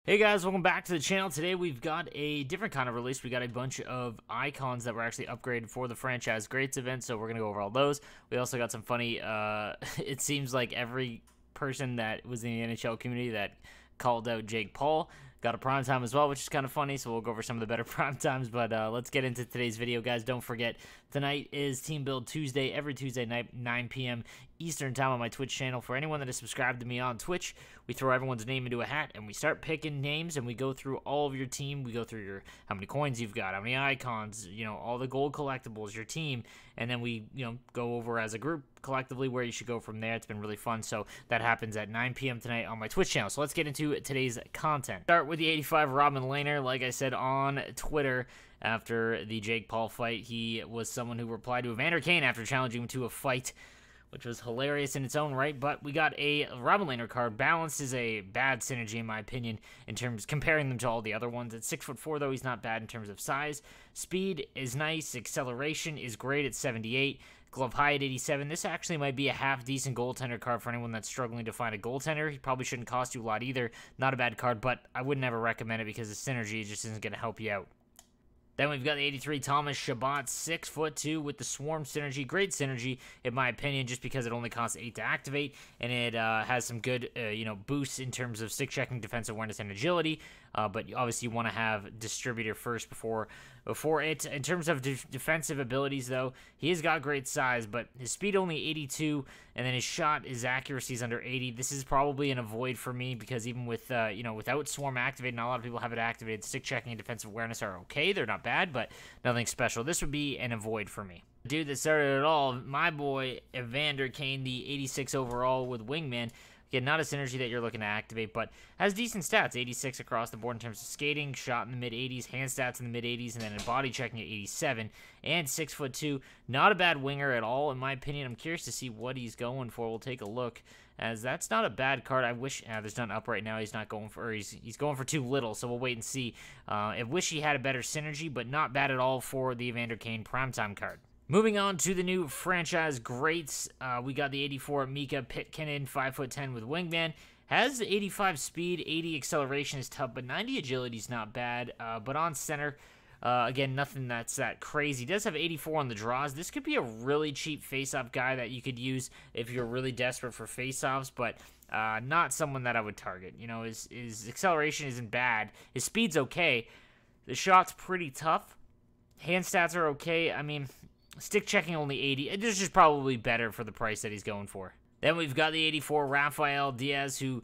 Hey guys, welcome back to the channel. Today we've got a different kind of release. We got a bunch of icons that were actually upgraded for the franchise greats event, so we're going to go over all those. We also got some funny, it seems like every person that was in the NHL community that called out Jake Paul got a prime time as well, which is kind of funny, so we'll go over some of the better prime times, but let's get into today's video, guys. Don't forget, tonight is Team Build Tuesday, every Tuesday night, 9 p.m. Eastern time on my Twitch channel. For anyone that is subscribed to me on Twitch, we throw everyone's name into a hat, and we start picking names, and we go through all of your team. We go through your how many coins you've got, how many icons, you know, all the gold collectibles, your team, and then we, you know, go over as a group collectively where you should go from there. It's been really fun, so that happens at 9 p.m. tonight on my Twitch channel. So let's get into today's content. Start with the 85 Robin Lehner. Like I said on Twitter, after the Jake Paul fight, he was someone who replied to Evander Kane after challenging him to a fight, which was hilarious in its own right. But we got a Robin Lehner card. Balanced is a bad synergy, in my opinion, in terms comparing them to all the other ones. At 6'4", though, he's not bad in terms of size. Speed is nice. Acceleration is great at 78. Glove high at 87. This actually might be a half-decent goaltender card for anyone that's struggling to find a goaltender. He probably shouldn't cost you a lot either. Not a bad card, but I would never recommend it because the synergy just isn't going to help you out. Then we've got the 83 Thomas Chabot, 6'2", with the Swarm synergy. Great synergy, in my opinion, just because it only costs 8 to activate, and it has some good, boosts in terms of stick checking, defensive awareness, and agility. But obviously, you want to have distributor first before it. In terms of defensive abilities, though, he has got great size, but his speed only 82, and then his shot, his accuracy is under 80. This is probably an avoid for me because even with without Swarm activated, not a lot of people have it activated. Stick checking and defensive awareness are okay. They're not bad, but nothing special. This would be an avoid for me. The dude that started it all, my boy Evander Kane, the 86 overall with Wingman. Again, not a synergy that you're looking to activate, but has decent stats. 86 across the board in terms of skating, shot in the mid-80s, hand stats in the mid-80s, and then in body checking at 87, and 6'2". Not a bad winger at all, in my opinion. I'm curious to see what he's going for. We'll take a look, as that's not a bad card. I wish, there's none up right now. He's not going for, he's going for too little, so we'll wait and see. I wish he had a better synergy, but not bad at all for the Evander Kane primetime card. Moving on to the new franchise greats, we got the 84 Mika Pitlick, 5'10" with Wingman. Has 85 speed, 80 acceleration is tough, but 90 agility is not bad. But on center, again, nothing that's that crazy. He does have 84 on the draws. This could be a really cheap face-off guy that you could use if you're really desperate for face-offs, but not someone that I would target. You know, his acceleration isn't bad. His speed's okay. The shot's pretty tough. Hand stats are okay. I mean, stick checking only 80. This is just probably better for the price that he's going for. Then we've got the 84 Rafael Diaz, who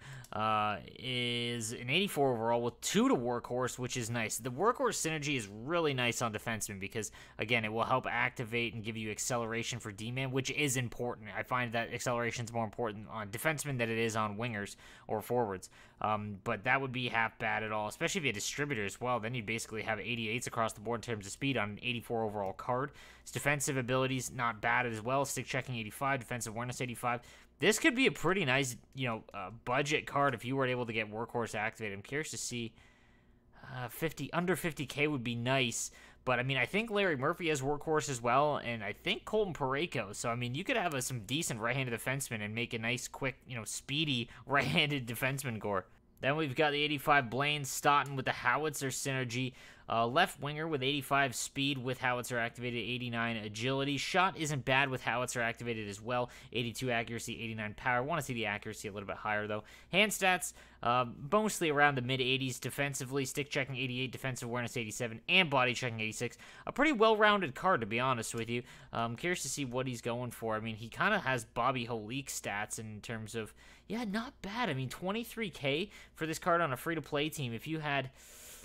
is an 84 overall with 2 to Workhorse, which is nice. The Workhorse synergy is really nice on defensemen because, again, it will help activate and give you acceleration for D-man, which is important. I find that acceleration is more important on defensemen than it is on wingers or forwards. But that would be half bad at all, especially if you had distributor as well. Then you'd basically have 88s across the board in terms of speed on an 84 overall card. His defensive abilities, not bad as well. Stick checking 85, defensive awareness 85. This could be a pretty nice, budget card if you were able to get Workhorse activated. I'm curious to see under 50K would be nice. But, I mean, I think Larry Murphy has Workhorse as well, and I think Colton Parayko. So, I mean, you could have some decent right-handed defenseman and make a nice, quick, speedy right-handed defenseman core. Then we've got the 85 Blaine Stotton with the Howitzer synergy. Left winger with 85 speed with Howitzer activated, 89 agility. Shot isn't bad with Howitzer activated as well. 82 accuracy, 89 power. Want to see the accuracy a little bit higher, though. Hand stats, mostly around the mid-80s. Defensively, stick checking 88, defensive awareness 87, and body checking 86. A pretty well-rounded card, to be honest with you. I'm curious to see what he's going for. I mean, he kind of has Bobby Holik stats in terms of, yeah, not bad. I mean, 23K for this card on a free-to-play team. If you had...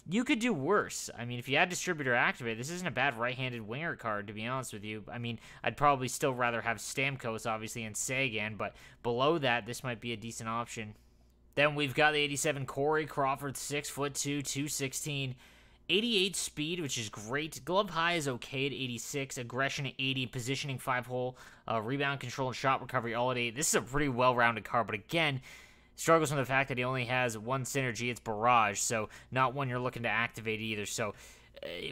You could do worse. I mean, if you had distributor activated, this isn't a bad right-handed winger card, to be honest with you. I mean, I'd probably still rather have Stamkos, obviously, and Sagan, but below that, this might be a decent option. Then we've got the 87 Corey Crawford, 6'2", 216. 88 speed, which is great. Glove high is okay at 86. Aggression at 80. Positioning 5-hole. Rebound control and shot recovery all at 8. This is a pretty well-rounded card, but again, Struggles from the fact that he only has one synergy. It's Barrage, so not one you're looking to activate either. So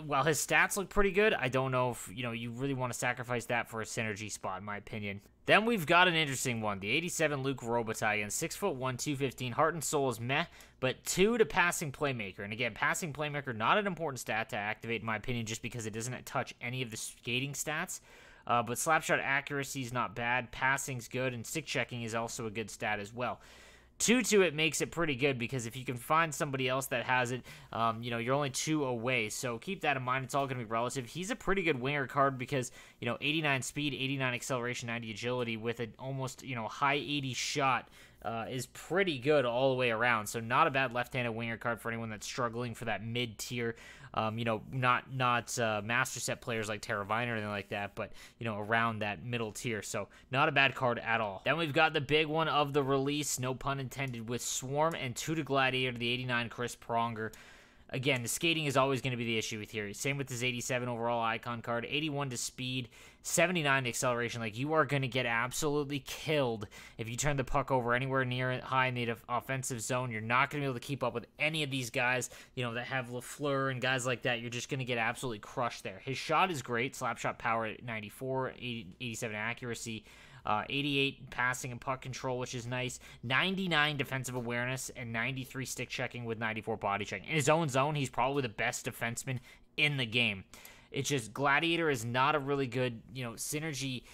while his stats look pretty good, I don't know if, you really want to sacrifice that for a synergy spot, in my opinion. Then we've got an interesting one. The 87 Luke Robitaille, again, 6'1", 215. Heart and Soul is meh, but 2 to Passing Playmaker. And again, Passing Playmaker, not an important stat to activate, in my opinion, just because it doesn't touch any of the skating stats. But Slapshot accuracy is not bad. Passing's good, and stick checking is also a good stat as well. 2 to it makes it pretty good, because if you can find somebody else that has it, you're only 2 away. So keep that in mind. It's all going to be relative. He's a pretty good winger card because, 89 speed, 89 acceleration, 90 agility with an almost, high 80 shot is pretty good all the way around. So not a bad left-handed winger card for anyone that's struggling for that mid-tier, not master set players like Terravine or anything like that, but, around that middle tier. So not a bad card at all. Then we've got the big one of the release, no pun intended, with Swarm and 2 to Gladiator, the 89 Chris Pronger. Again, the skating is always going to be the issue with here. Same with his 87 overall icon card, 81 to speed, 79 to acceleration. Like, you are going to get absolutely killed if you turn the puck over anywhere near high in the offensive zone. You're not going to be able to keep up with any of these guys, that have Lafleur and guys like that. You're just going to get absolutely crushed there. His shot is great. Slapshot power at 94, 87 accuracy. 88 passing and puck control, which is nice. 99 defensive awareness and 93 stick checking with 94 body checking. In his own zone, he's probably the best defenseman in the game. It's just Gladiator is not a really good, synergy,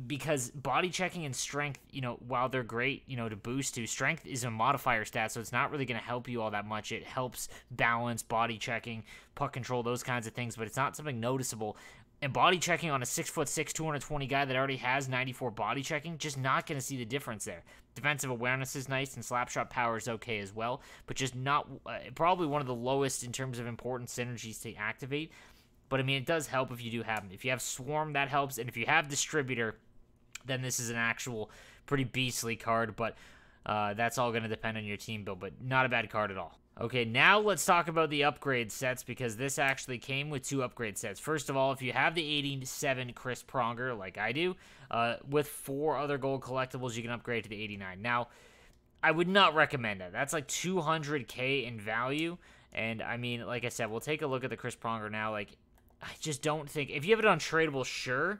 because body checking and strength, while they're great, to boost to, strength is a modifier stat, so it's not really going to help you all that much. It helps balance, body checking, puck control, those kinds of things, but it's not something noticeable. And body checking on a 6'6", 220 guy that already has 94 body checking, just not going to see the difference there. Defensive awareness is nice, and slapshot power is okay as well, but just not probably one of the lowest in terms of important synergies to activate. But I mean, it does help if you do have them. If you have Swarm, that helps, and if you have Distributor, then this is an actual pretty beastly card. But that's all going to depend on your team build, but not a bad card at all. Okay, now let's talk about the upgrade sets, because this actually came with 2 upgrade sets. First of all, if you have the 87 Chris Pronger, like I do, with 4 other gold collectibles, you can upgrade to the 89. Now, I would not recommend that. That's like 200k in value, and I mean, like I said, we'll take a look at the Chris Pronger now. Like, I just don't think, if you have it untradeable, sure,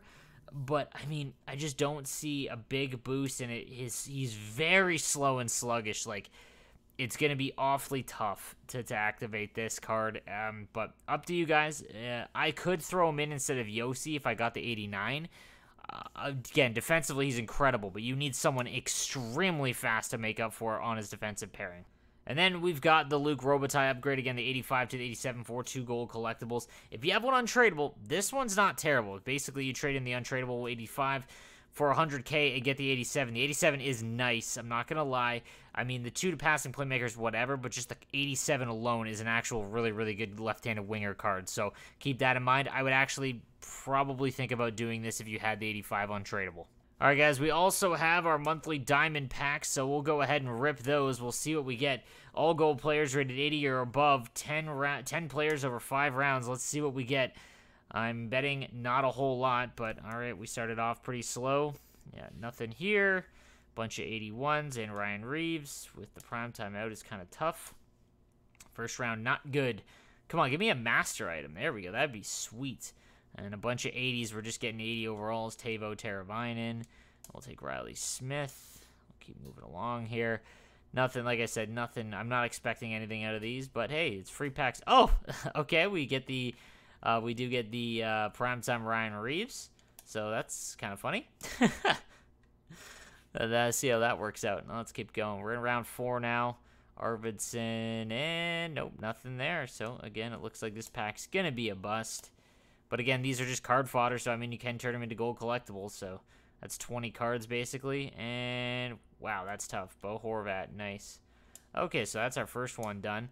but I mean, I just don't see a big boost in it. He's very slow and sluggish. Like, it's going to be awfully tough to activate this card, but up to you guys. I could throw him in instead of Yossi if I got the 89. Again, defensively, he's incredible, but you need someone extremely fast to make up for it on his defensive pairing. And then we've got the Luke Robitaille upgrade, again, the 85 to the 87 for 2 gold collectibles. If you have one untradeable, this one's not terrible. Basically, you trade in the untradeable 85 for 100k and get the 87. The 87 is nice, I'm not going to lie. I mean, the 2 to passing playmakers, whatever, but just the 87 alone is an actual really, really good left-handed winger card. So keep that in mind. I would actually probably think about doing this if you had the 85 untradeable. All right, guys, we also have our monthly diamond packs, so we'll go ahead and rip those. We'll see what we get. All gold players rated 80 or above, 10 players over 5 rounds. Let's see what we get. I'm betting not a whole lot, but all right, we started off pretty slow. Yeah, nothing here. Bunch of 81s and Ryan Reeves with the Primetime out is kind of tough. First round, not good. Come on, give me a master item. There we go. That'd be sweet. And a bunch of 80s. We're just getting 80 overalls. Tavo Teravainen. We'll take Riley Smith. We'll keep moving along here. Nothing, like I said, nothing. I'm not expecting anything out of these, but hey, it's free packs. Oh, okay, we get the... we do get the Primetime Ryan Reeves, so that's kind of funny. Let's see how that works out. Now let's keep going. We're in round 4 now. Arvidsson, and nope, nothing there. So, again, it looks like this pack's going to be a bust. But, again, these are just card fodder, so, I mean, you can turn them into gold collectibles. So, that's 20 cards, basically. And, wow, that's tough. Bo Horvat, nice. Okay, so that's our first one done.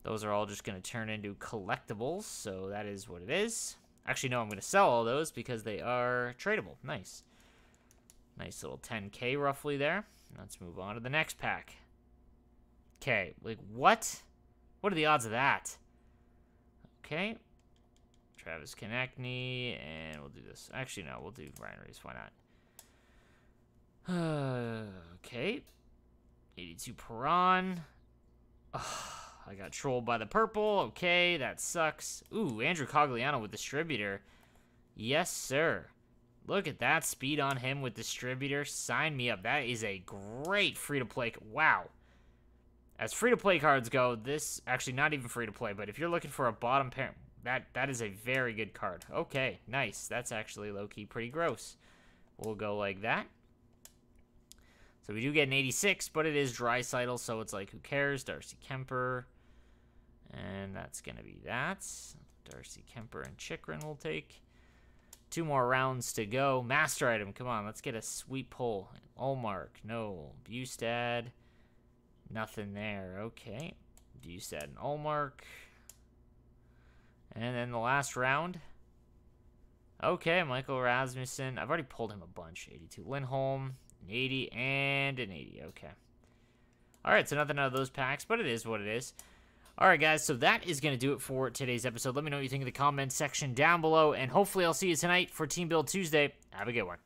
Those are all just going to turn into collectibles, so that is what it is. Actually, no, I'm going to sell all those because they are tradable. Nice. Nice little 10k roughly there. Let's move on to the next pack. Okay, like, what? What are the odds of that? Okay. Travis Konechny, and we'll do this. Actually, no, we'll do Ryan Reeves. Why not? Okay. 82 Perron. I got trolled by the purple. Okay, that sucks. Ooh, Andrew Cogliano with distributor. Yes, sir. Look at that speed on him with distributor. Sign me up. That is a great free-to-play. Wow. As free-to-play cards go, this... Actually, not even free-to-play, but if you're looking for a bottom pair, that is a very good card. Okay, nice. That's actually low-key pretty gross. We'll go like that. So we do get an 86, but it is Draisaitl, so it's like, who cares? Darcy Kemper. And that's going to be that. Darcy Kemper and Chikrin will take. 2 more rounds to go. Master item, come on, let's get a sweet pull. Allmark, no. Bustad, nothing there. Okay, Bustad and Allmark. And then the last round. Okay, Michael Rasmussen. I've already pulled him a bunch. 82 Lindholm, an 80, and an 80. Okay. All right, so nothing out of those packs, but it is what it is. All right, guys, so that is going to do it for today's episode. Let me know what you think in the comments section down below, and hopefully I'll see you tonight for Team Build Tuesday. Have a good one.